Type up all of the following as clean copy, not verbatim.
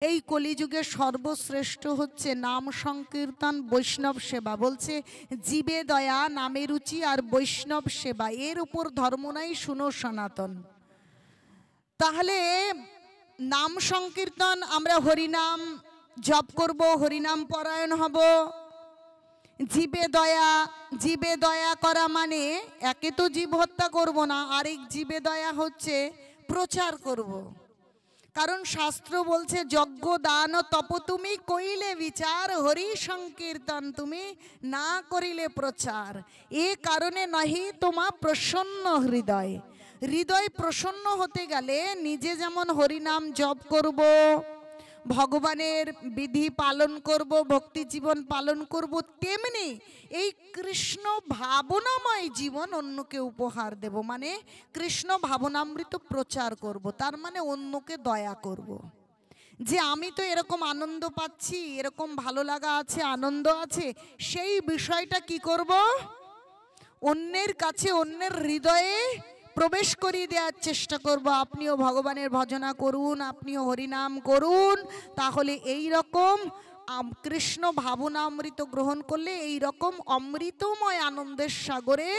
এই কলিযুগে সর্বশ্রেষ্ঠ হচ্ছে নাম সংকীর্তন বৈষ্ণব সেবা। বলছে জীবে দয়া নামে রুচি আর বৈষ্ণব সেবা, এর উপর ধর্ম নাই শুনো সনাতন। তাহলে নাম সংকীর্তন, আমরা হরিনাম জপ করব, হরিনাম পরায়ণ হব। জীবে দয়া, জীবে দয়া করা মানে একে তো জীব হত্যা করব না, আরেক জীবে দয়া হচ্ছে প্রচার করব। কারণ শাস্ত্র বলছে যজ্ঞ দান তপ তুমি কইলে বিচার, হরি সংকীর্তন তুমি না করিলে প্রচার। এ কারণে নহি তোমা প্রসন্ন হৃদয়। হৃদয় প্রসন্ন হতে গেলে নিজে যেমন হরিনাম জপ করব, ভগবানের বিধি পালন করব, ভক্তি জীবন পালন করব, তেমনি এই কৃষ্ণ ভাবনাময় জীবন অন্যকে উপহার দেব। মানে কৃষ্ণ ভাবনামৃত প্রচার করব, তার মানে অন্যকে দয়া করব। যে আমি তো এরকম আনন্দ পাচ্ছি, এরকম ভালো লাগা আছে, আনন্দ আছে, সেই বিষয়টা কি করব? অন্যের কাছে, অন্যের হৃদয়ে প্রবেশ করিয়ে দেওয়ার চেষ্টা করব। আপনিও ভগবানের ভজনা করুন, আপনিও হরিনাম করুন, তাহলে এই রকম কৃষ্ণ ভাবনামৃত গ্রহণ করলে এই রকম অমৃতময় আনন্দের সাগরে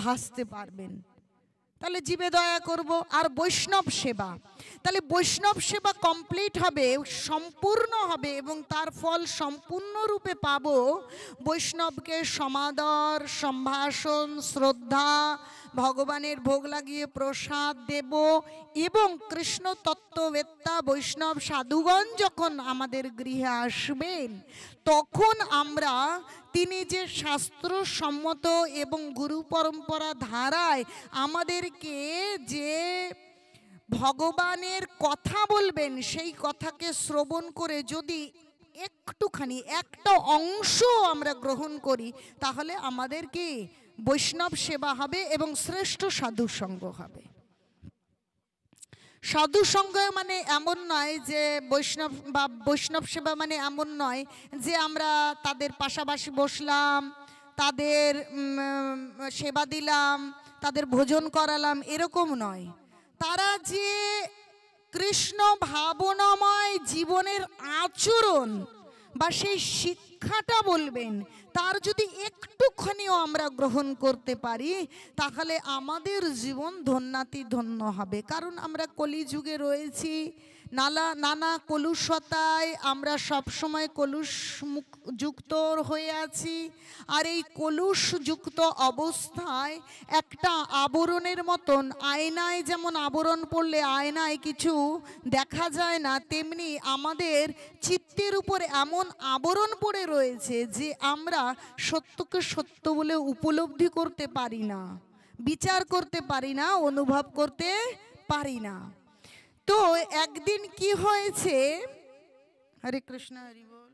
ভাসতে পারবেন। তাহলে জীবে দয়া করব। আর বৈষ্ণব সেবা, তাহলে বৈষ্ণব সেবা কমপ্লিট হবে, সম্পূর্ণ হবে এবং তার ফল সম্পূর্ণরূপে পাব। বৈষ্ণবকে সমাদর, সম্ভাষণ, শ্রদ্ধা, ভগবানের ভোগ লাগিয়ে প্রসাদ দেব এবং কৃষ্ণ তত্ত্ববেত্তা বৈষ্ণব সাধুগণ যখন আমাদের গৃহে আসবেন, তখন আমরা তিনি যে শাস্ত্রসম্মত এবং গুরু পরম্পরা ধারায় আমাদেরকে যে ভগবানের কথা বলবেন, সেই কথাকে শ্রবণ করে যদি একটুখানি একটা অংশ আমরা গ্রহণ করি, তাহলে আমাদের কি বৈষ্ণব সেবা হবে এবং শ্রেষ্ঠ সাধু সঙ্গ হবে। সাধু সঙ্গ মানে এমন নয় যে বৈষ্ণব বা বৈষ্ণব সেবা মানে এমন নয় যে আমরা তাদের পাশাপাশি বসলাম, তাদের সেবা দিলাম, তাদের ভোজন করালাম, এরকম নয়। তারা যে কৃষ্ণ ভাবনাময় জীবনের আচরণ বা সেই শিক্ষাটা বলবেন, তার যদি একটুখানিও আমরা গ্রহণ করতে পারি, তাহলে আমাদের জীবন ধন্যাতি ধন্য হবে। কারণ আমরা কলিযুগে রয়েছি, নানা কলুষতায় আমরা সবসময় কলুষ যুক্ত হয়ে আছি। আর এই কলুষযুক্ত অবস্থায় একটা আবরণের মতন, আয়নায় যেমন আবরণ পড়লে আয়নায় কিছু দেখা যায় না, তেমনি আমাদের চিত্তের উপর এমন আবরণ পড়ে রয়েছে যে আমরা সত্যকে সত্য বলে উপলব্ধি করতে পারি না, বিচার করতে পারি না, অনুভব করতে পারি না। তো একদিন কি হয়েছে, হরে কৃষ্ণ হরি বল,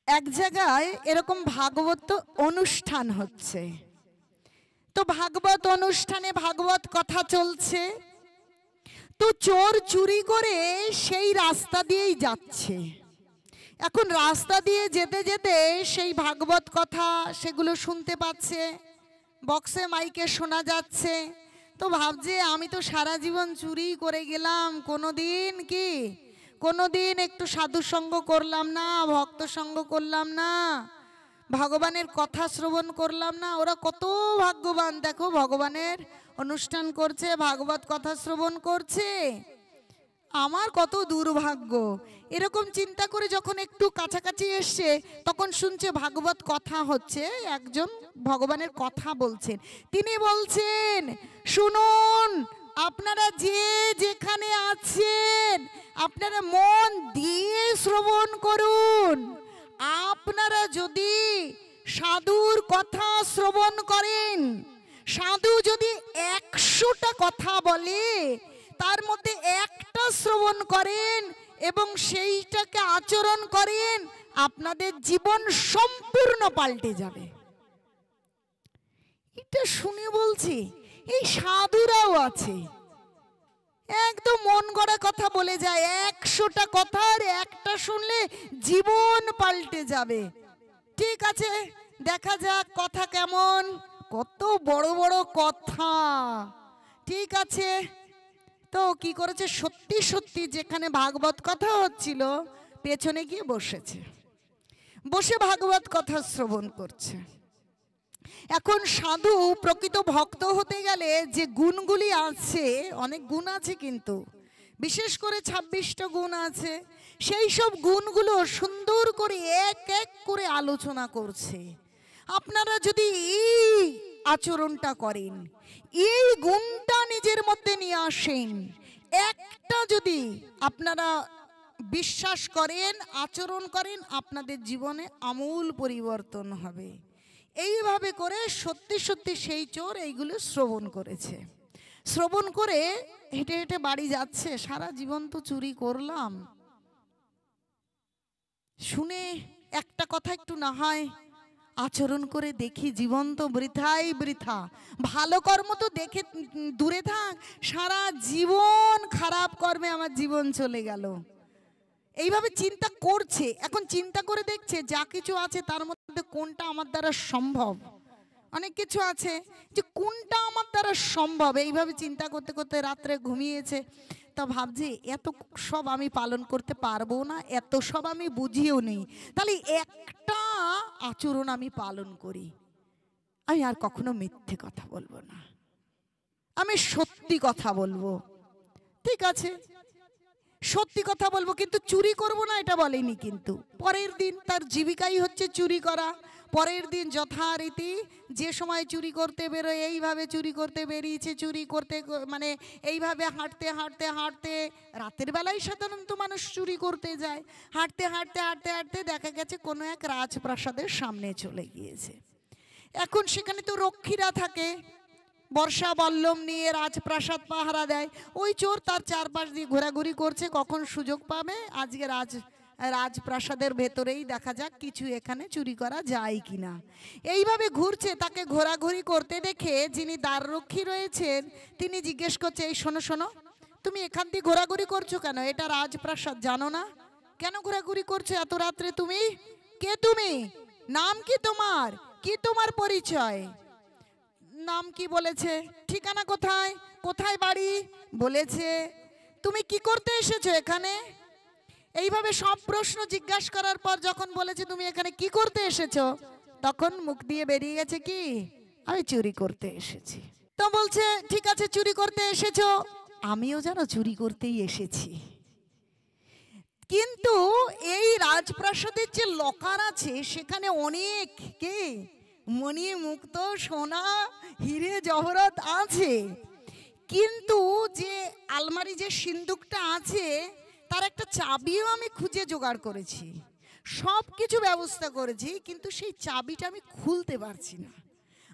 এক জায়গায় এরকম ভাগবত অনুষ্ঠান হচ্ছে। তো ভাগবত অনুষ্ঠানে ভাগবত কথা চলছে। তো চোর চুরি করে সেই রাস্তা দিয়েই যাচ্ছে। এখন রাস্তা দিয়ে যেতে যেতে সেই ভাগবত কথা সেগুলো শুনতে পাচ্ছে, বক্সে মাইকে শোনা যাচ্ছে। তো ভাবছে আমি তো সারা জীবন চুরি করে গেলাম, কোনোদিন একটু সাধু সঙ্গ করলাম না, ভক্ত সঙ্গ করলাম না, ভগবানের কথা শ্রবণ করলাম না। ওরা কত ভাগ্যবান, দেখো ভগবানের অনুষ্ঠান করছে, ভাগবত কথা শ্রবণ করছে, আমার কত দুর্ভাগ্য। এরকম চিন্তা করে যখন একটু কাছাকাছি এসছে, তখন শুনছে ভাগবত কথা হচ্ছে, একজন ভগবানের কথা বলছেন। তিনি বলছেন, শুনুন, আপনারা যে যেখানে আছেন আপনারা মন দিয়ে শ্রবণ করুন। আপনারা যদি সাধুর কথা শ্রবণ করেন, সাধু যদি 100টা কথা বলে, তার মধ্যে একটা শ্রবণ করেন এবং সেইটাকে আচরণ করেন, আপনাদের জীবন সম্পূর্ণ পাল্টে যাবে। এটা শুনে বলছি এই সাধুরাও আছে, একদম মন গড়া কথা বলে যায়, 100টা কথার একটা শুনলে জীবন পাল্টে যাবে। ঠিক আছে, দেখা যাক কথা কেমন, কত বড় বড় কথা। ঠিক আছে, তো কি করেছে, সত্যি সত্যি যেখানে ভাগবত কথা হচ্ছিল পেছনে গিয়ে বসেছে, বসে ভাগবত কথা শ্রবণ করছে। এখন সাধু প্রকৃত ভক্ত হতে গেলে যে গুণগুলি আছে, অনেক গুণ আছে, কিন্তু বিশেষ করে 26টা গুণ আছে, সেই সব গুণগুলো সুন্দর করে এক এক করে আলোচনা করছে। আপনারা যদি এই আচরণটা করেন, এই গুণটা নিজের মধ্যে নিয়ে আসেন, একটা যদি আপনারা বিশ্বাস করেন, আচরণ করেন, আপনাদের জীবনে আমূল পরিবর্তন হবে। এইভাবে করে সত্যি সত্যি সেই চোর এইগুলো শ্রবণ করেছে। শ্রবণ করে হেঁটে হেঁটে বাড়ি যাচ্ছে, সারা জীবন তো চুরি করলাম, শুনে একটা কথা একটু না হয় আচরণ করে দেখি, জীবন তো বৃথাই বৃথা, ভালো কর্ম তো দেখে দূরে থাক, সারা জীবন খারাপ কর্মে আমার জীবন চলে গেল। এইভাবে চিন্তা করছে। এখন চিন্তা করে দেখছে যা কিছু আছে তার মধ্যে কোনটা আমার দ্বারা সম্ভব। অনেক কিছু আছে যে কোনটা আমার দ্বারা সম্ভব, এইভাবে চিন্তা করতে করতে রাত্রে ঘুমিয়েছে। তা ভাবছি এত সব আমি পালন করতে পারবো না, এত সব আমি বুঝিও নেই, তাহলে একটা আচরণ আমি পালন করি, আমি আর কখনো মিথ্যে কথা বলবো না, আমি সত্যি কথা বলবো। ঠিক আছে, সত্যি কথা বলবো, কিন্তু চুরি করব না এটা বলেনি। কিন্তু পরের দিন তার জীবিকাই হচ্ছে চুরি করা। পরের দিন যথারীতি যে সময় চুরি করতে বেরোয়, এইভাবে চুরি করতে বেরিয়েছে, চুরি করতে মানে এইভাবে হাঁটতে হাঁটতে হাঁটতে, রাতের বেলায় সাধারণত মানুষ চুরি করতে যায়, হাঁটতে হাঁটতে হাঁটতে হাঁটতে দেখা গেছে কোনো এক রাজপ্রাসাদের সামনে চলে গিয়েছে। এখন সেখানে তো রক্ষীরা থাকে, বর্ষা বল্লম নিয়ে রাজপ্রাসাদ পাহারা দেয়। ওই চোর তার চারপাশ দিয়ে ঘোরাঘুরি করছে, কখন সুযোগ পাবে আজকে রাজপ্রাসাদের ভেতরেই দেখা যাক কিছু এখানে চুরি করা যায় কিনা। এইভাবে ঘুরছে, তাকে ঘোরাঘুরি করতে দেখে যিনি দ্বাররক্ষী রয়েছেন তিনি জিজ্ঞেস করছে, এই শোনো শোনো, তুমি এখান দিয়ে ঘোরাঘুরি করছো কেন? এটা রাজপ্রাসাদ, জানো না? কেন ঘোরাঘুরি করছো এত রাত্রে? তুমি কে? তুমি নাম কি তোমার? কি তোমার পরিচয়? নাম কি বলেছে, ঠিকানা কোথায়, কোথায় বাড়ি বলেছে, তুমি কি করতে এসেছো এখানে? এইভাবে সব প্রশ্ন জিজ্ঞাসা করার পর যখন বলেছে তুমি এখানে কি করতে এসেছো, তখন মুখ দিয়ে বেরিয়ে গেছে কি, আমি চুরি করতে এসেছি। তো বলছে ঠিক আছে চুরি করতে এসেছো, আমিও যেন চুরি করতেই এসেছি, কিন্তু এই রাজপ্রাসাদের যে লকার আছে সেখানে অনেক কে মণি মুক্ত সোনা হিরে জহরত আছে, কিন্তু যে আলমারি যে সিন্দুকটা আছে তার একটা চাবিও আমি খুঁজে জোগাড় করেছি, সব কিছু ব্যবস্থা করেছি, কিন্তু সেই চাবিটা আমি খুলতে পারছি না।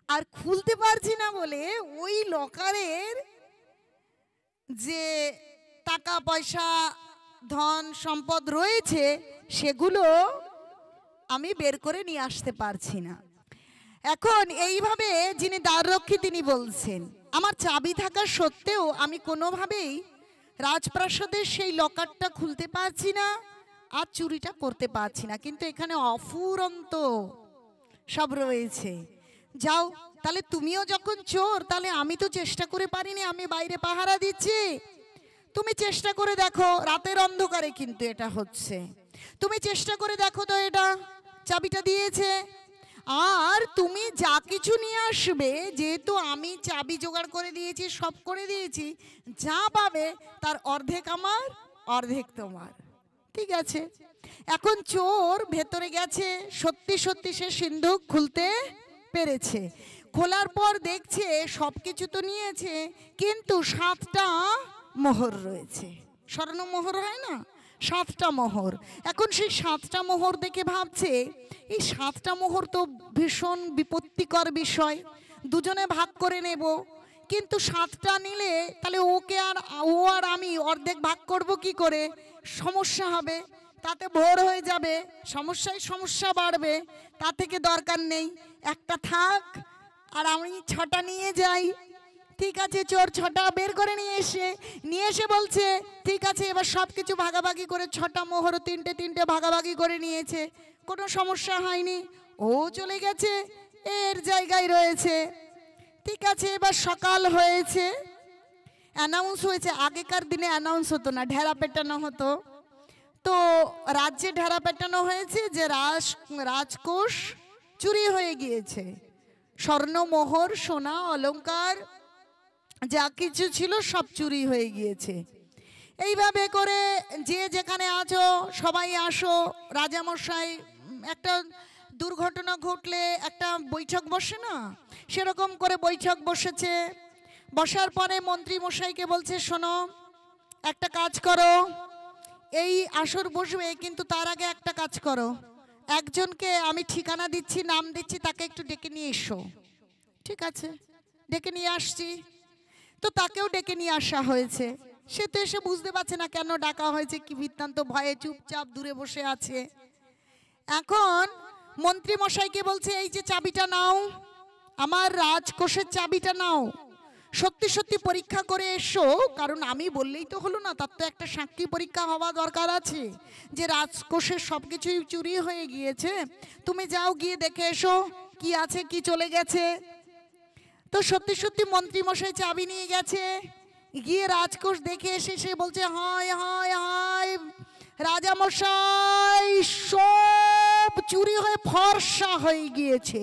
আর খুলতে পারছি না বলে ওই লকারের যে টাকা পয়সা ধন সম্পদ রয়েছে সেগুলো আমি বের করে নিয়ে আসতে পারছি না। এখন এইভাবে যিনি দ্বাররক্ষী তিনি বলছেন, আমার চাবি থাকা সত্ত্বেও আমি কোনোভাবেই রাজপ্রাসাদের সেই লকারটা খুলতে পারছি না আর চুরিটা করতে পারছি না, কিন্তু এখানে অফুরন্ত সব রয়েছে। যাও তাহলে তুমিও যখন চোর, তাহলে আমি তো চেষ্টা করে পারিনি, আমি বাইরে পাহারা দিচ্ছি, তুমি চেষ্টা করে দেখো, রাতের অন্ধকারে কিন্তু এটা হচ্ছে, তুমি চেষ্টা করে দেখো তো, এটা চাবিটা দিয়েছে, আর তুমি যা কিছু নিয়ে আসবে, যেহেতু আমি চাবি জোগাড় করে দিয়েছি, সব করে দিয়েছি, যা পাবে তার অর্ধেক আমার অর্ধেক তোমার, ঠিক আছে? এখন চোর ভেতরে গেছে, সত্যি সত্যি সে সিন্ধুক খুলতে পেরেছে। খোলার পর দেখছে সব কিছু তো নিয়েছে, কিন্তু 7টা মোহর রয়েছে, স্বর্ণ মোহর হয় না, 7টা মোহর। এখন সেই 7টা মোহর দেখে ভাবছে এই 7টা মোহর তো ভীষণ বিপত্তিকর বিষয়, দুজনে ভাগ করে নেব, কিন্তু 7টা নিলে তাহলে ওকে আর ও আর আমি অর্ধেক ভাগ করব কি করে, সমস্যা হবে, তাতে ভোর হয়ে যাবে, সমস্যায় সমস্যা বাড়বে, তা থেকে দরকার নেই, একটা থাক আর আমি 6টা নিয়ে যাই। ঠিক আছে, চোর 6টা বের করে নিয়ে এসে বলছে ঠিক আছে, এবার সব কিছু ভাগাভাগি করে 6টা মোহর 3টে ভাগাভাগি করে নিয়েছে, কোনো সমস্যা হয়নি। ও চলে গেছে, এর জায়গায় রয়েছে। ঠিক আছে, এবার সকাল হয়েছে, অ্যানাউন্স হয়েছে। আগেকার দিনে অ্যানাউন্স হতো না, ঢেরা পেটানো হতো। তো রাজ্যে ঢেরা পেটানো হয়েছে যে রাজকোষ চুরি হয়ে গিয়েছে, স্বর্ণ মোহর সোনা অলংকার যা কিছু ছিল সব চুরি হয়ে গিয়েছে। এইভাবে করে যে যেখানে আছো সবাই আসো, রাজামশাই একটা দুর্ঘটনা ঘটলে একটা বৈঠক বসে না, সেরকম করে বৈঠক বসেছে। বসার পরে মন্ত্রী মশাইকে বলছে, শোনো একটা কাজ করো, এই আসর বসবে কিন্তু তার আগে একটা কাজ করো, একজনকে আমি ঠিকানা দিচ্ছি, নাম দিচ্ছি, তাকে একটু ডেকে নিয়ে এসো। ঠিক আছে, ডেকে নিয়ে আসছি। তো তাকেও ডেকে নিয়ে আসা হয়েছে। সে তো এসে বুঝতে পারছে না কেন ডাকা হয়েছে, কি বৃত্তান্ত, ভয়ে চুপচাপ দূরে বসে আছে। এখন মন্ত্রী মশাইকে বলছে, এই যে চাবিটা নাও, আমার রাজকোষের চাবিটা নাও, সত্যি সত্যি পরীক্ষা করে এসো, কারণ আমি বললেই তো হলো না, তার তো একটা সাক্ষী পরীক্ষা হওয়া দরকার আছে যে রাজকোষের সবকিছুই চুরি হয়ে গিয়েছে। তুমি যাও, গিয়ে দেখে এসো কি আছে কি চলে গেছে। তো সত্যি সত্যি মন্ত্রী মশাই চাবি নিয়ে গেছে, গিয়ে রাজকোষ দেখে এসে সে বলছে, হায় হায় হায় রাজামশাই, সব চুরি হয়ে ফর্সা হয়ে গিয়েছে,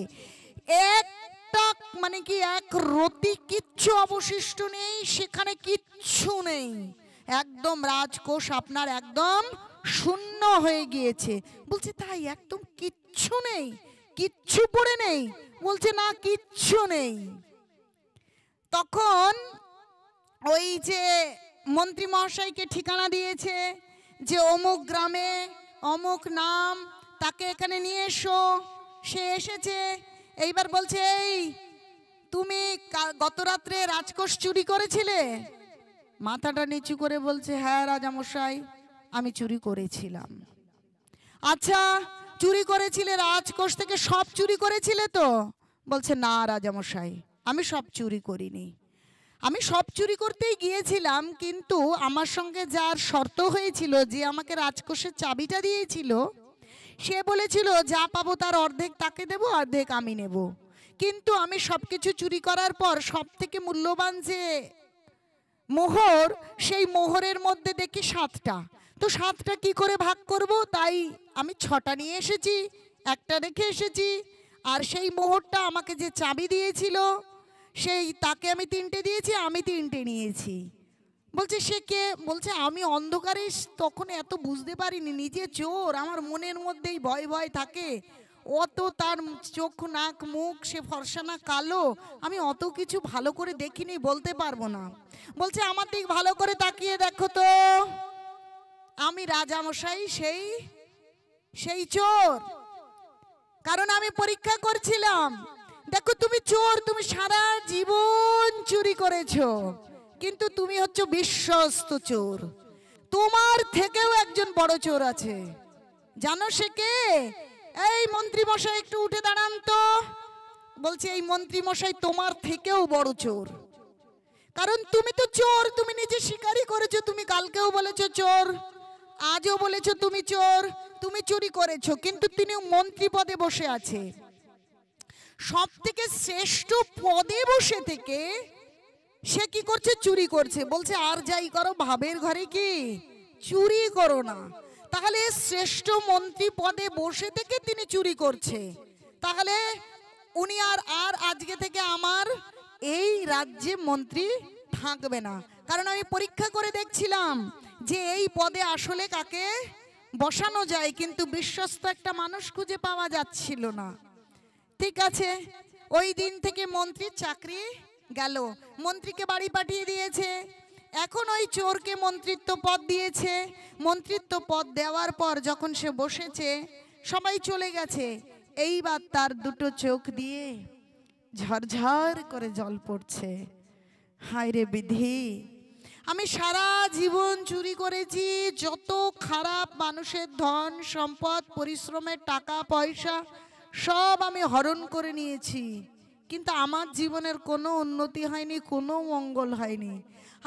একটা মানে কি এক রতি কিচ্ছু অবশিষ্ট নেই, সেখানে কিচ্ছু নেই, একদম রাজকোষ আপনার একদম শূন্য হয়ে গিয়েছে। বলছে তাই, একদম কিচ্ছু নেই, কিচ্ছু পড়ে নেই? বলছে না, কিচ্ছু নেই। তখন ওই যে মন্ত্রী মহাশয়কে ঠিকানা দিয়েছে যে অমুক গ্রামে অমুক নাম, তাকে এখানে নিয়ে এসো। সে এসেছে। এইবার বলছে, এই তুমি গত রাত্রে রাজকোষ চুরি করেছিলে? মাথাটা নিচু করে বলছে, হ্যাঁ রাজামশাই, আমি চুরি করেছিলাম। আচ্ছা, চুরি করেছিলে, রাজকোষ থেকে সব চুরি করেছিলে তো? বলছে না রাজামশাই, আমি সব চুরি করিনি, আমি সব চুরি করতেই গিয়েছিলাম, কিন্তু আমার সঙ্গে যার শর্ত হয়েছিল, যে আমাকে রাজকোষের চাবিটা দিয়েছিল, সে বলেছিল যা পাবো তার অর্ধেক তাকে দেব, অর্ধেক আমি নেব। কিন্তু আমি সবকিছু চুরি করার পর সব থেকে মূল্যবান যে মোহর, সেই মোহরের মধ্যে দেখি 7টা। তো 7টা কি করে ভাগ করব, তাই আমি 6টা নিয়ে এসেছি, একটা রেখে এসেছি। আর সেই মোহরটা আমাকে যে চাবি দিয়েছিল, সেই তাকে আমি 3টে দিয়েছি, আমি 3টে নিয়েছি। বলছে সে কে? বলছে আমি অন্ধকারে তখন এত বুঝতে পারিনি, নিজে চোর, আমার মনের মধ্যেই ভয় ভয় থাকে, অত তার চোখ নাক মুখ সে ফর্সা না কালো, আমি অত কিছু ভালো করে দেখিনি, বলতে পারবো না। বলছে আমার দিক ভালো করে তাকিয়ে দেখো তো, আমি রাজামশাই সেই সেই চোর, কারণ আমি পরীক্ষা করছিলাম। দেখো তুমি চোর, তুমি সারা জীবন চুরি করেছো, কিন্তু তুমি হচ্ছে বিশ্বস্ত চোর, তোমার থেকেও একজন বড় চোর আছে, জানো সে কে? এই মন্ত্রী মশাই একটু উঠে দাঁড়ান তো। বলছে এই মন্ত্রী মশাই তোমার থেকেও বড় চোর, কারণ তুমি তো চোর, তুমি নিজে স্বীকারই করেছো, তুমি কালকেও বলেছো চোর, আজও বলেছো তুমি চোর, তুমি চুরি করেছো, কিন্তু তিনি মন্ত্রী পদে বসে আছে, সব থেকে শ্রেষ্ঠ পদে বসে থেকে সে কি করছে? চুরি করছে। বলছে আর যাই করো, ভাবের ঘরে কি চুরি করো না। তাহলে শ্রেষ্ঠ মন্ত্রী পদে বসে থেকে তিনি চুরি করছে, তাহলে উনি আর আজকে থেকে আমার এই রাজ্যে মন্ত্রী থাকবে না, কারণ আমি পরীক্ষা করে দেখছিলাম যে এই পদে আসলে কাকে বসানো যায়, কিন্তু বিশ্বস্ত একটা মানুষ খুঁজে পাওয়া যাচ্ছিল না। ঠিক আছে, ওই দিন থেকে মন্ত্রীর চাকরি গেল, মন্ত্রীকে বাড়ি পাঠিয়ে দিয়েছে। এখন ওই চোরকে মন্ত্রিত্ব পদ দিয়েছে, মন্ত্রিত্ব পদ দেওয়ার পর যখন সে বসেছে, সবাই চলে গেছে, এইবার তার দুটো চোখ দিয়ে ঝরঝর করে জল পড়ছে। হায় রে বিধি, আমি সারা জীবন চুরি করেছি, যত খারাপ মানুষের ধন সম্পদ পরিশ্রমের টাকা পয়সা সব আমি হরণ করে নিয়েছি, কিন্তু আমার জীবনের কোনো উন্নতি হয়নি, কোনো মঙ্গল হয়নি।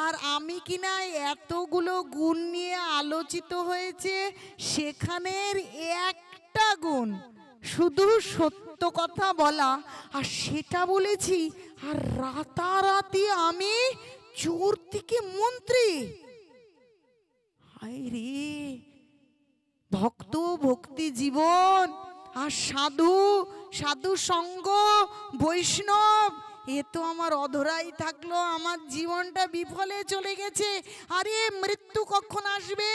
আর আমি কিনা এতগুলো গুণ নিয়ে আলোচিত হয়েছে, সেখানের একটা গুণ শুধু সত্য কথা বলা, আর সেটা বলেছি, আর রাতারাতি আমি চোর থেকে মন্ত্রী। হায় রে, ভক্ত, ভক্তি জীবন আর সাধু, সাধু সঙ্গ, বৈষ্ণব, এ তো আমার অধরাই থাকলো, আমার জীবনটা বিফলে চলে গেছে। আরে মৃত্যু কখন আসবে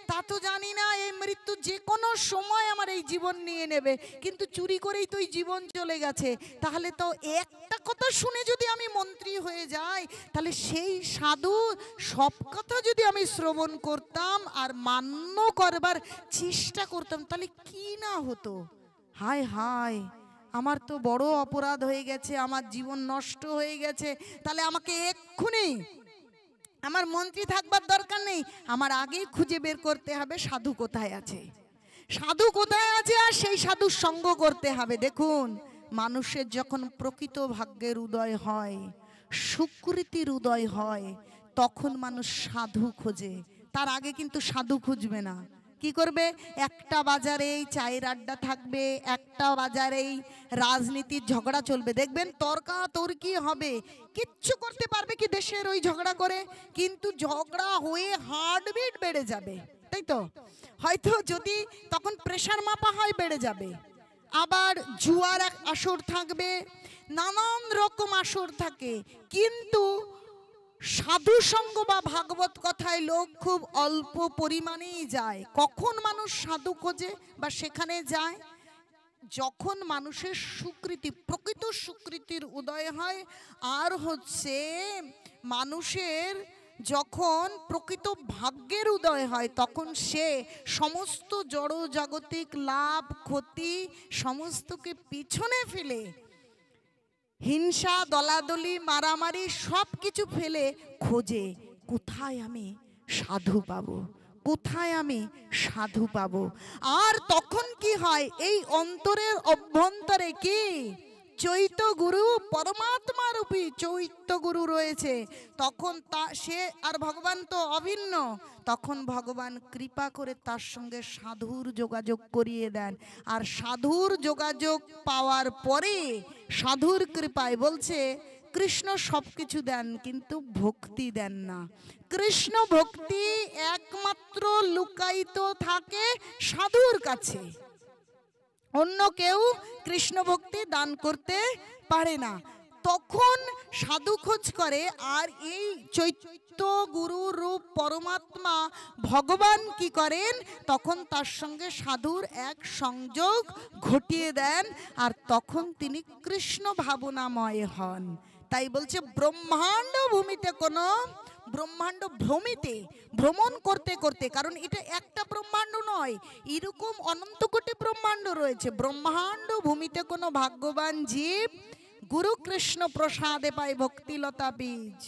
তা তো জানি না, এই মৃত্যু যে কোনো সময় আমার এই জীবন নিয়ে নেবে, কিন্তু চুরি করেই তো এই জীবন চলে গেছে। তাহলে তো একটা কথা শুনে যদি আমি মন্ত্রী হয়ে যাই, তাহলে সেই সাধু সব কথা যদি আমি শ্রবণ করতাম আর মান্য করবার চেষ্টা করতাম, তাহলে কি না হতো। হায় হায়, আমার তো বড় অপরাধ হয়ে গেছে, আমার জীবন নষ্ট হয়ে গেছে। তাহলে আমাকে এক্ষুনি, আমার মন্ত্রী থাকবার দরকার নেই, আমার আগেই খুঁজে বের করতে হবে সাধু কোথায় আছে, সাধু কোথায় আছে, আর সেই সাধুর সঙ্গ করতে হবে। দেখুন, মানুষের যখন প্রকৃত ভাগ্যের উদয় হয়, সুকৃতির উদয় হয়, তখন মানুষ সাধু খোঁজে, তার আগে কিন্তু সাধু খুঁজবে না। কি করবে? একটা বাজারেই চায়ের আড্ডা থাকবে, একটা বাজারেই রাজনীতির ঝগড়া চলবে, দেখবেন তর্কাতর্কি হবে, কিচ্ছু করতে পারবে কি দেশের ওই ঝগড়া করে? কিন্তু ঝগড়া হয়ে হার্টবিট বেড়ে যাবে, তাই তো? হয়তো যদি তখন প্রেশার মাপা হয়, বেড়ে যাবে। আবার জুয়ার এক আসর থাকবে, নানান রকম আসর থাকে, কিন্তু সাধু সঙ্গ বা ভাগবত কথায় লোক খুব অল্প পরিমাণেই যায়। কখন মানুষ সাধু খোঁজে বা সেখানে যায়? যখন মানুষের সুকৃতি, প্রকৃত সুকৃতির উদয় হয়, আর হচ্ছে মানুষের যখন প্রকৃত ভাগ্যের উদয় হয়, তখন সে সমস্ত জড় জাগতিক লাভ ক্ষতি সমস্তকে পিছনে ফেলে, হিংসা দলাদলি মারামারি সব কিছু ফেলে খোঁজে কোথায় আমি সাধু পাবো, কোথায় আমি সাধু পাবো। আর তখন কি হয়? এই অন্তরের অভ্যন্তরে কি চৈত্য গুরু, পরমাত্মা রূপী চৈত্য গুরু রয়েছে, তখন সে আর ভগবান তো অভিন্ন, তখন ভগবান কৃপা করে তার সঙ্গে সাধুর যোগাযোগ করিয়ে দেন। আর সাধুর যোগাযোগ পাওয়ার পরে, সাধুর কৃপায়, বলছে কৃষ্ণ সব কিছু দেন কিন্তু ভক্তি দেন না। কৃষ্ণ ভক্তি একমাত্র লুকায়িত থাকে সাধুর কাছে, অন্য কেউ কৃষ্ণ ভক্তি দান করতে পারে না। তখন সাধু খোঁজ করে, আর এই চৈত্য গুরু রূপ পরমাত্মা ভগবান কি করেন? তখন তার সঙ্গে সাধুর এক সংযোগ ঘটিয়ে দেন, আর তখন তিনি কৃষ্ণ ভাবনাময় হন। তাই বলছে ব্রহ্মাণ্ড ভূমিতে কোনো, ব্রহ্মাণ্ড ভ্রমিতে, ভ্রমণ করতে করতে, কারণ এটা একটা ব্রহ্মাণ্ড নয়, এরকম অনন্ত কোটি ব্রহ্মাণ্ড রয়েছে। ব্রহ্মাণ্ড ভূমিতে কোনো ভাগ্যবান জীব গুরু কৃষ্ণ প্রসাদে পায় ভক্তিলতা বীজ।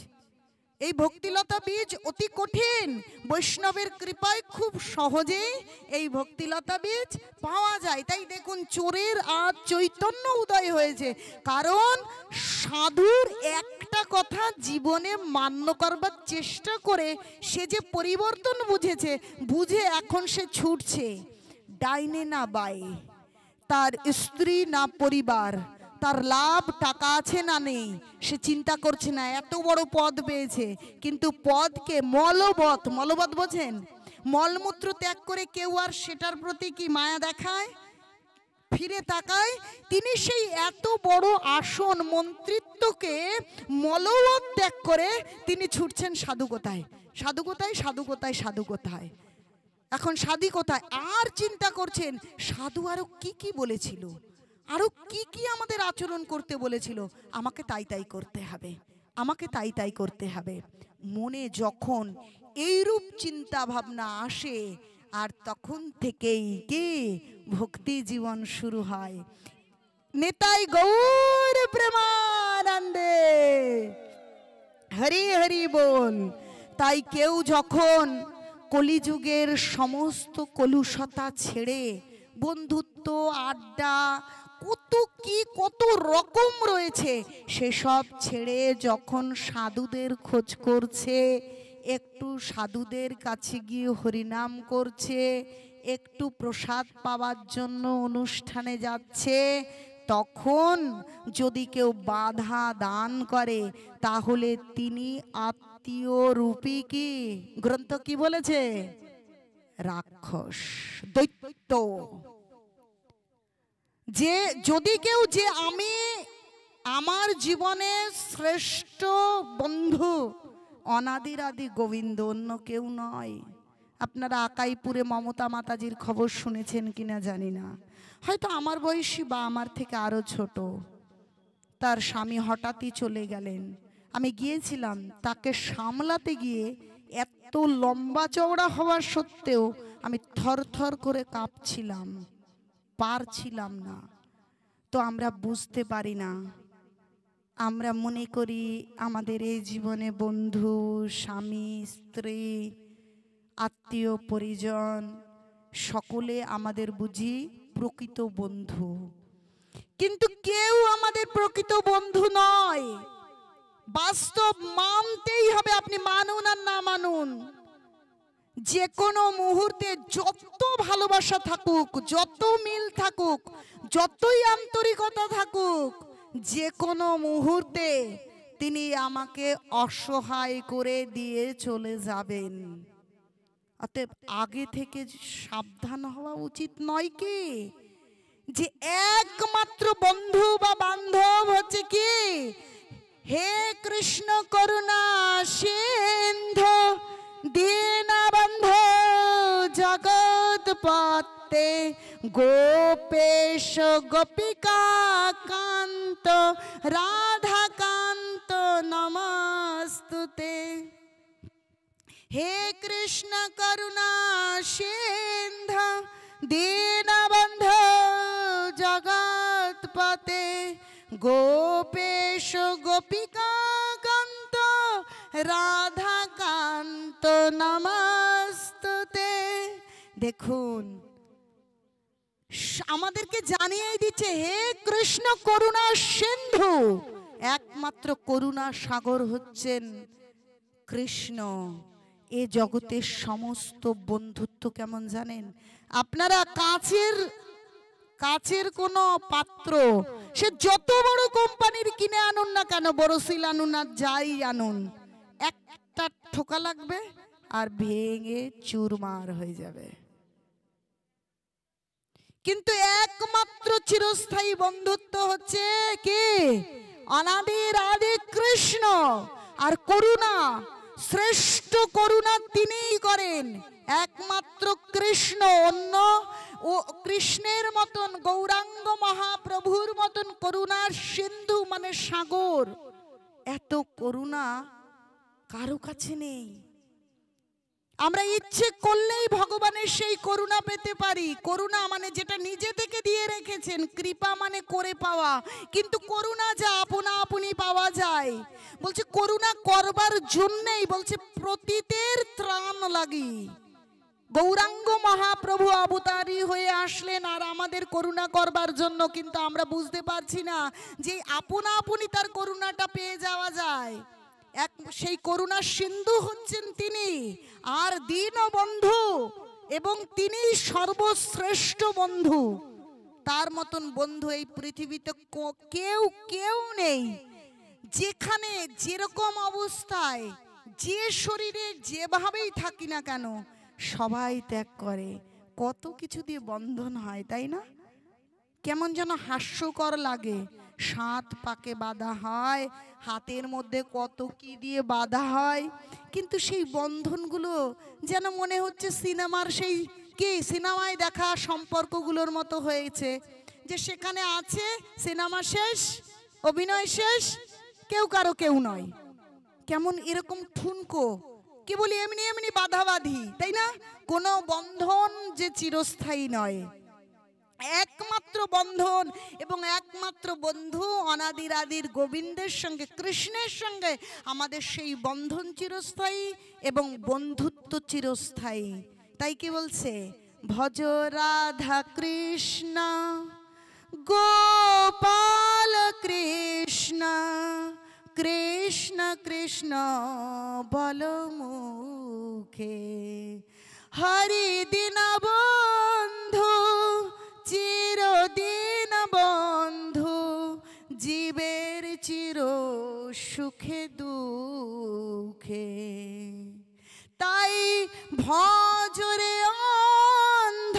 এই ভক্তিলতা বীজ অতি কঠিন, বৈষ্ণবের কৃপায় খুব সহজেই এই ভক্তিলতা বীজ পাওয়া যায়। তাই দেখুন, চোরের আজ চৈতন্য উদয় হয়েছে, কারণ সাধুর একটা কথা জীবনে মান্য করবার চেষ্টা করে সে যে পরিবর্তন বুঝেছে, বুঝে এখন সে ছুটছে ডাইনে না বায়ে, তার স্ত্রী না পরিবার, তার লাভ টাকা আছে না নেই, সে চিন্তা করছে না, এত বড় পদ পেয়েছে, কিন্তু পদকে মলবৎ, মলবৎ বোঝেন, মলমূত্র ত্যাগ করে কেউ আর সেটার প্রতি কি মায়া দেখায়, ফিরে তাকায়? তিনি সেই এত বড় আসন মন্ত্রিত্বকে মলবৎ ত্যাগ করে তিনি ছুটছেন সাধু কোথায়, সাধু কোথায়, সাধু কোথায়, সাধু কোথায়। এখন সাধু কোথায়? আর চিন্তা করছেন সাধু আরো কি কি বলেছিল, আরো কি কি আমাদের আচরণ করতে বলেছিল, আমাকে তাই তাই করতে হবে, আমাকে তাই তাই করতে হবে। মনে যখন এইরূপ চিন্তা ভাবনা আসে, আর তখন থেকেই কি ভক্তি জীবন শুরু হয়। নিতাই গৌর প্রেমানন্দে, হরি হরি বল। তাই কেউ যখন কলিযুগের সমস্ত কলুষতা ছেড়ে, বন্ধুত্ব আড্ডা কত কি কত রকম রয়েছে, সেসব ছেড়ে যখন সাধুদের খোঁজ করছে, একটু সাধুদের কাছে গিয়ে হরিনাম করছে, একটু প্রসাদ পাওয়ার জন্য অনুষ্ঠানে যাচ্ছে, তখন যদি কেউ বাধা দান করে তাহলে তিনি আত্মীয় রূপী কি গ্রন্থ কি বলেছে? রাক্ষস, দৈত্য। যে যদি কেউ, যে আমি আমার জীবনে শ্রেষ্ঠ বন্ধু অনাদির আদি গোবিন্দ, অন্য কেউ নয়। আপনারা আকাইপুরে মমতা মাতাজির খবর শুনেছেন কিনা জানি না, হয়তো আমার বয়সী বা আমার থেকে আরো ছোট। তার স্বামী হঠাৎই চলে গেলেন। আমি গিয়েছিলাম, তাকে সামলাতে গিয়ে এত লম্বা চওড়া হওয়া সত্ত্বেও আমি থরথর করে কাঁপছিলাম, পারছিলাম না। তো আমরা বুঝতে পারি না, আমরা মনে করি আমাদের এই জীবনে বন্ধু, স্বামী, স্ত্রী, আত্মীয় পরিজন সকলে আমাদের বুঝি প্রকৃত বন্ধু, কিন্তু কেউ আমাদের প্রকৃত বন্ধু নয়। বাস্তব মানতেই হবে, আপনি মানুন আর না মানুন। যে কোনো মুহূর্তে যত ভালোবাসা থাকুক, যত মিল থাকুক, যতই আন্তরিকতা থাকুক, যে কোনো মুহূর্তে তিনি আমাকে অসহায় করে দিয়ে চলে যাবেন। অতএব আগে থেকে সাবধান হওয়া উচিত নয় কি? যে একমাত্র বন্ধু বা বান্ধব হচ্ছে কি? হে কৃষ্ণ করুণা সিন্ধু দীনবন্ধু জগৎপতে গোপেশ গোপিকা কান্ত রাধাকান্ত নমস্তুতে। হে কৃষ্ণ করুণা সিন্ধু দীনবন্ধু জগৎপতে গোপেশ গোপিকা কান্ত রাধাকান্ত নমস্তুতে। দেখুন, আমাদেরকে জানিয়ে দিচ্ছে হে কৃষ্ণ করুণা সিন্ধু, একমাত্র করুণা সাগর হচ্ছেন কৃষ্ণ। এ জগতের সমস্ত বন্ধুত্ব কেমন জানেন আপনারা? কাচের কোন পাত্র, সে যত বড় কোম্পানির কিনে আনুন না কেন, বড়শিল আনুন আর যাই আনুন, একটা ঠোকা লাগবে আর ভেঙে চুরমার হয়ে যাবে। কিন্তু একমাত্র চিরস্থায়ী বন্ধুত্ব হচ্ছে কি? অনাদির আদি কৃষ্ণ। আর করুণা, শ্রেষ্ঠ করুণা তিনিই করেন, একমাত্র কৃষ্ণ। অন্য ও কৃষ্ণের মতন, গৌরাঙ্গ মহাপ্রভুর মতন করুণার সিন্ধু মানে সাগর, এত করুণা কারো কাছে নেই। আমরা ইচ্ছে করলেই ভগবানের সেই করুণা পেতে পারি। করুণা মানে যেটা নিজে থেকে দিয়ে রেখেছেন, কৃপা মানে করে পাওয়া, কিন্তু করুণা যা আপনা আপনি পাওয়া যায়। বলছে করুণা করবার জন্যই, বলছে প্রতীতের ত্রাণ লাগি গৌরাঙ্গ মহাপ্রভু অবতারী হয়ে আসলেন আর আমাদের করুণা করবার জন্য। কিন্তু আমরা বুঝতে পারছি না যে আপনা আপনি তার করুণাটা পেয়ে যাওয়া যায়। সেই করুণা সিন্ধু হচ্ছেন তিনি, আর দীনবন্ধু, এবং তিনি সর্বশ্রেষ্ঠ বন্ধু। তার মতন বন্ধু এই পৃথিবীতে কেউ নেই। যেখানে যেরকম অবস্থায়, যে শরীরে যেভাবেই থাকি না কেন, সবাই ত্যাগ করে। কত কিছু দিয়ে বন্ধন হয়, তাই না? কেমন যেন হাস্যকর লাগে। 7 পাকে বাঁধা হয়, হাতের মধ্যে কত কি দিয়ে বাঁধা হয়, কিন্তু সেই বন্ধনগুলো যেন মনে হচ্ছে সিনেমার সেই কি সিনেমায় দেখা সম্পর্কগুলোর মতো হয়েছে, যে সেখানে আছে সিনেমা শেষ, অভিনয় শেষ, কেউ কারো কেউ নয়। কেমন এরকম ঠুনকো, কি বলি, এমনি এমনি বাধাবাধি, তাই না? কোনো বন্ধন যে চিরস্থায়ী নয়। একমাত্র বন্ধন এবং একমাত্র বন্ধু অনাদির আদির গোবিন্দের সঙ্গে, কৃষ্ণের সঙ্গে আমাদের সেই বন্ধন চিরস্থায়ী এবং বন্ধুত্ব চিরস্থায়ী। তাই কি বলছে? ভজ রাধা কৃষ্ণ গোপাল কৃষ্ণ কৃষ্ণ কৃষ্ণ বল মুখে, হরি দিন বন্ধু চিরদিন বন্ধু, জীবের চির সুখে দুঃখে। তাই ভজরে অন্ধ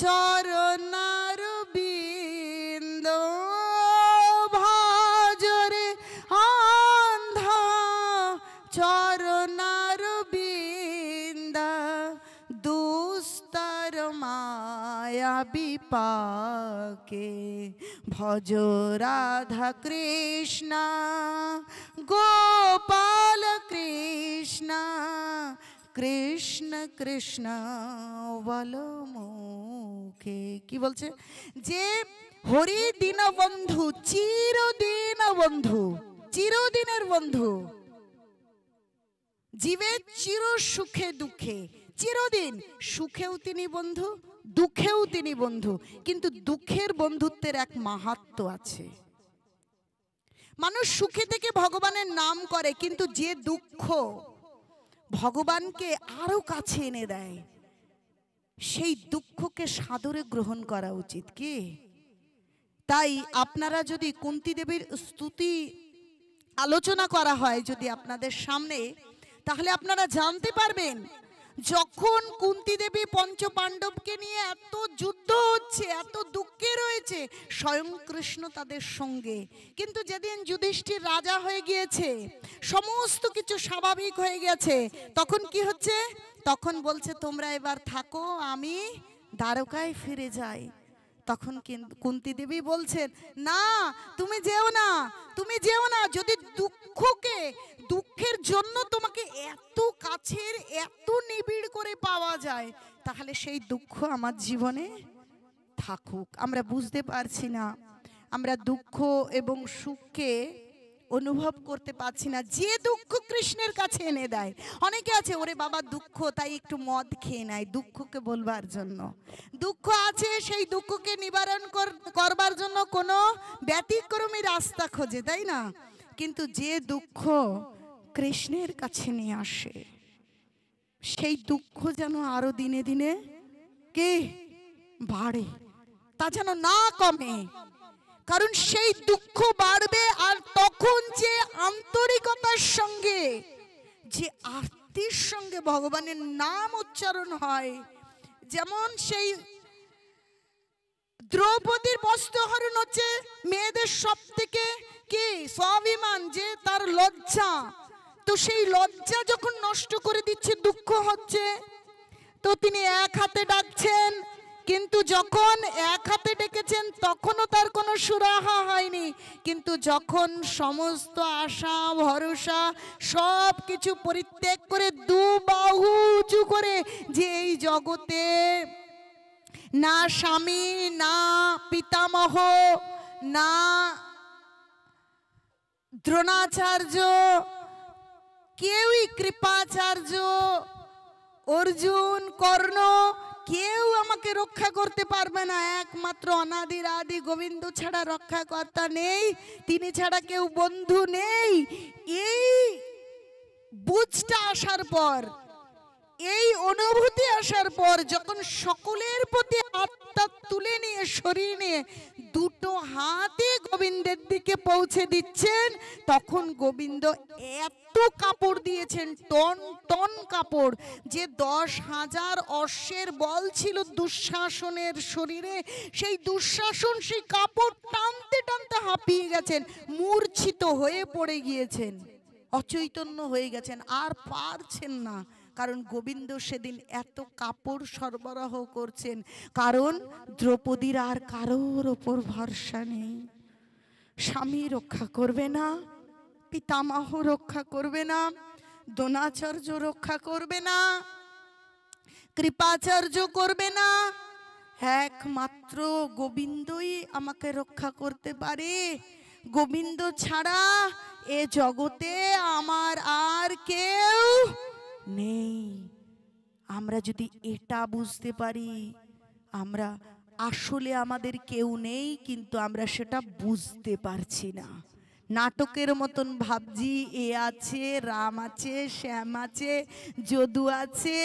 চরণার বিন্দ, ভজরে অন্ধ চরণার বিন্দ, দুস্তর মায়া বিপাকে। ভজ রাধা কৃষ্ণ গোপাল কৃষ্ণ, কৃষ্ণ কৃষ্ণ বল মুখে। কি বলছে? যে হরি দীনবন্ধু, চিরদিন বন্ধু, চিরদিনের বন্ধু, জীবের চির সুখে দুঃখে। চিরদিন সুখেও তিনি বন্ধু, দুঃখেও তিনি বন্ধু। কিন্তু দুঃখের বন্ধুত্বের এক মাহাত্ম্য আছে। মানুষ সুখে থেকে ভগবানের নাম করে, কিন্তু যে দুঃখ ভগবানকে আরো কাছে এনে দেয়, সেই দুঃখকে সাদরে গ্রহণ করা উচিত। কি? তাই আপনারা যদি কুন্তী দেবীর স্তুতি আলোচনা করা হয় যদি আপনাদের সামনে, তাহলে আপনারা জানতে পারবেন যখন কুন্তী দেবী পঞ্চপাণ্ডবকে নিয়ে এত যুদ্ধ হচ্ছে, এত দুঃখে রয়েছে, স্বয়ং কৃষ্ণ তাদের সঙ্গে। কিন্তু যেদিন যুধিষ্ঠির রাজা হয়ে গিয়েছে, সমস্ত কিছু স্বাভাবিক হয়ে গেছে, তখন কি হচ্ছে? তখন বলছে তোমরা এবার থাকো, আমি দ্বারকায় ফিরে যাই। তখন কুন্তী দেবী বলছেন, না তুমি যেও না, তুমি যেও না। যদি দুঃখকে, দুঃখের জন্য তোমাকে এত কাছের, এত নিবিড় করে পাওয়া যায়, তাহলে সেই দুঃখ আমার জীবনে থাকুক। আমরা বুঝতে পারছি না, আমরা দুঃখ এবং সুখকে অনুভব করতে পারছি না। যে দুঃখ কৃষ্ণের কাছে এনে দেয়। অনেকে আছে ওরে বাবা দুঃখ, তাই একটু মদ খেয়ে নেয় দুঃখকে বলবার জন্য। দুঃখ আছে, সেই দুঃখকে নিবারণ করবার জন্য কোনো ব্যতিক্রমী রাস্তা খোঁজে, তাই না? কিন্তু যে দুঃখ কৃষ্ণের কাছে নিয়ে আসে, সেই দুঃখ যেন আরো দিনে দিনে কে বাড়ে, তা যেন না কমে। কারণ সেই দুঃখ বাড়বে, আর তখন যে আন্তরিকতার সঙ্গে, যে আরতির সঙ্গে ভগবানের নাম উচ্চারণ হয়, যেমন সেই দ্রৌপদীর বস্ত্রহরণ হচ্ছে মেয়েদের সব থেকে কি স্বাভিমান, যে তার লজ্জা। তো সেই লজ্জা যখন নষ্ট করে দিচ্ছে, দুঃখ হচ্ছে, তো তিনি এক হাতে ডাকছেন, কিন্তু যখন এক হাতে ডেকেছেন তখনও তার কোনো সুরাহা হয়নি। কিন্তু যখন সমস্ত আশা ভরসা সব কিছু পরিত্যাগ করে দু বাহু উঁচু করে, যে এই জগতে না স্বামী, না পিতামহ, না দ্রোণাচার্য, কেউই কৃপাচার্য, অর্জুন, কর্ণ, কেউ আমাকে রক্ষা করতে পারবে না। একমাত্র অনাদির আদি গোবিন্দ ছাড়া রক্ষাকর্তা নেই, তিনি ছাড়া কেউ বন্ধু নেই। এই বুঝটা আসার পর, এই অনুভূতি আসার পর, যখন সকলের প্রতি আত্মা তুলে নিয়ে, শরীর নিয়ে দুটো হাতে গোবিন্দের দিকে পৌঁছে দিচ্ছেন, তখন গোবিন্দ এত কাপড় দিয়েছেন, টন টন কাপড়, যে 10,000 অশ্বের বল ছিল দুঃশাসনের শরীরে। সেই দুঃশাসন সেই কাপড় টানতে টানতে হাঁপিয়ে গেছেন, মূর্ছিত হয়ে পড়ে গিয়েছেন, অচৈতন্য হয়ে গেছেন, আর পারছেন না। কারণ গোবিন্দ সেদিন এত কাপড় সরবরাহ করছেন, কারণ দ্রৌপদীর আর কারোর ওপর ভরসা নেই। স্বামী রক্ষা করবে না, পিতামহ রক্ষা করবে না, দ্রোণাচার্য রক্ষা করবে না, কৃপাচার্য করবে না, একমাত্র গোবিন্দই আমাকে রক্ষা করতে পারে। গোবিন্দ ছাড়া এ জগতে আমার আর কেউ নেই। আমরা যদি এটা বুঝতে পারি, আমরা আসলে আমাদের কেউ নেই, কিন্তু আমরা সেটা বুঝতে পারছি না। নাটকের মতন ভাবছি এ আছে, রাম আছে, শ্যাম আছে, যদু আছে,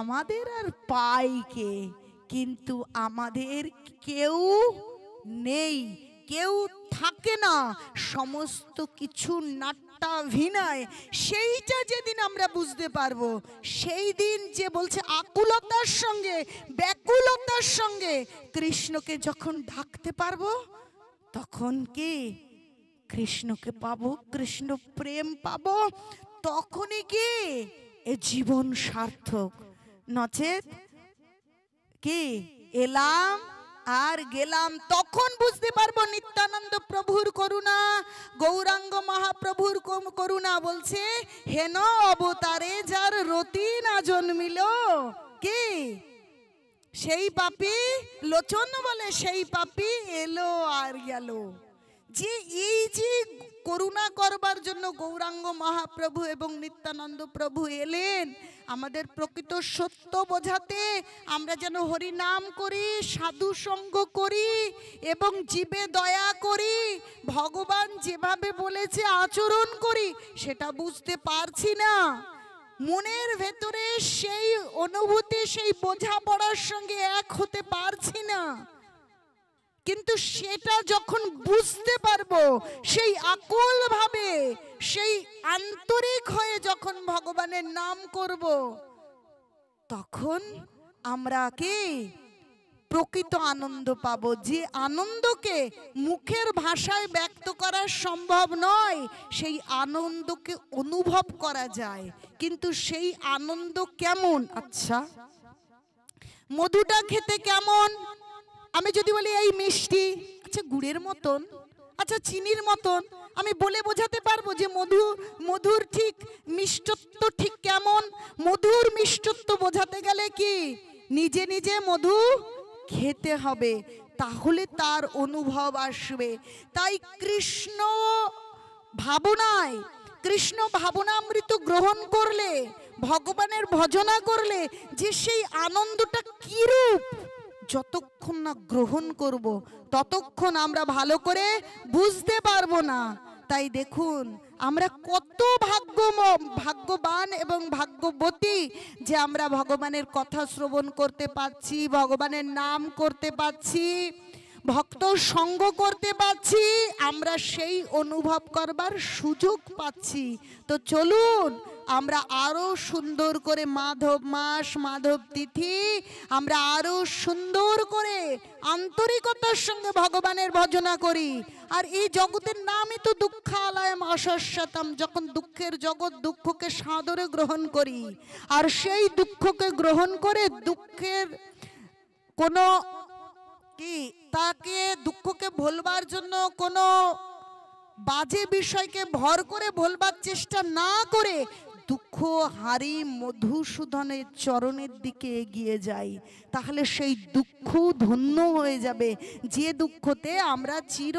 আমাদের আর পাই কে? কিন্তু আমাদের কেউ নেই, কেউ থাকে না, সমস্ত কিছু নাট্যাভিনয়। সেইটা যেদিন আমরা বুঝতে পারবো, সেই দিন যে বলছে আকুলতার সঙ্গে ব্যাকুলতার সঙ্গে কৃষ্ণকে যখন ডাকতে পারবো, তখন কি কৃষ্ণকে পাবো, কৃষ্ণ প্রেম পাবো, তখনই কি এ জীবন সার্থক। নচেত কি এলাম আর গেলাম, তখন বুঝতে পারবো নিত্যানন্দ প্রভুর করুণা, গৌরাঙ্গ মহাপ্রভুর করুণা। বলছে হেন অবতারে যার রতি না জন্মিল, কি সেই পাপী লোচন বলে সেই পাপী এলো আর গেল। যে এই যে করুণা করবার জন্য গৌরাঙ্গ মহাপ্রভু এবং নিত্যানন্দ প্রভু এলেন, আমাদের প্রকৃত সত্য বোঝাতে, আমরা যেন হরি নাম করি, সাধু সঙ্গ করি এবং জীবে দয়া করি, ভগবান যেভাবে বলেছে আচরণ করি, সেটা বুঝতে পারছি না। মনের ভেতরে সেই অনুভূতি, সেই বোঝাপড়ার সঙ্গে এক হতে পারছি না। কিন্তু সেটা যখন বুঝতে পারবো, সেই আকুল ভাবে, সেই আন্তরিক হয়ে যখন ভগবানের নাম করব, তখন আমরা কি প্রকৃত আনন্দ পাবো। যে আনন্দকে মুখের ভাষায় ব্যক্ত করা সম্ভব নয়, সেই আনন্দকে অনুভব করা যায়। কিন্তু সেই আনন্দ কেমন? আচ্ছা, মধুটা খেতে কেমন? আমি যদি বলি এই মিষ্টি, আচ্ছা গুড়ের মতন, আচ্ছা চিনির মতন, আমি বলে বোঝাতে পারবো যে মধুর ঠিক মিষ্টত্ব ঠিক কেমন? মধুর মিষ্টত্ব বোঝাতে গেলে কি নিজে নিজে মধু খেতে হবে, তাহলে তার অনুভব আসবে। তাই কৃষ্ণ ভাবনায়, কৃষ্ণ ভাবনামৃত গ্রহণ করলে, ভগবানের ভজনা করলে যে সেই আনন্দটা কিরূপ, যতক্ষণ না গ্রহণ করব, ততক্ষণ আমরা ভালো করে বুঝতে পারবো না। তাই দেখুন আমরা কত ভাগ্যবান এবং ভাগ্যবতী যে আমরা ভগবানের কথা শ্রবণ করতে পাচ্ছি, ভগবানের নাম করতে পাচ্ছি, ভক্ত সঙ্গ করতে পাচ্ছি, আমরা সেই অনুভব করবার সুযোগ পাচ্ছি। তো চলুন আমরা আরো সুন্দর করে মাধব মাস, মাধব তিথি আমরা আরো সুন্দর করে আন্তরিকতার সঙ্গে ভগবানের ভজনা করি। আর এই জগতের নামই তো দুঃখালয়ম অশস্যতম, যখন দুঃখের জগৎ, দুঃখকে সাদরে গ্রহণ করি, আর সেই দুঃখকে গ্রহণ করে দুঃখের কোনো কি তাকে দুঃখকে ভোলবার জন্য কোনো বাজে বিষয়কে ভর করে ভোলবার চেষ্টা না করে দুঃখ হারি মধুসূদনের চরণের দিকে এগিয়ে যাই, তাহলে সেই দুঃখ ধন্য হয়ে যাবে। যে দুঃখতে আমরা চির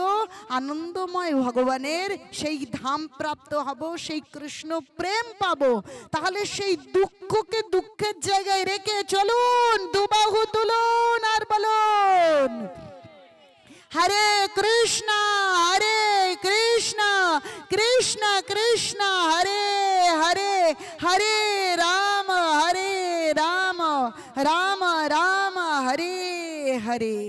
আনন্দময় ভগবানের সেই ধাম প্রাপ্ত হব, সেই কৃষ্ণ প্রেম পাবো, তাহলে সেই দুঃখকে দুঃখের জায়গায় রেখে চলুন, দুবাহু তুলুন আর বলুন হরে কৃষ্ণ কৃষ্ণ কৃষ্ণ হরে হরে, হরে রাম রাম রাম হরে হরে।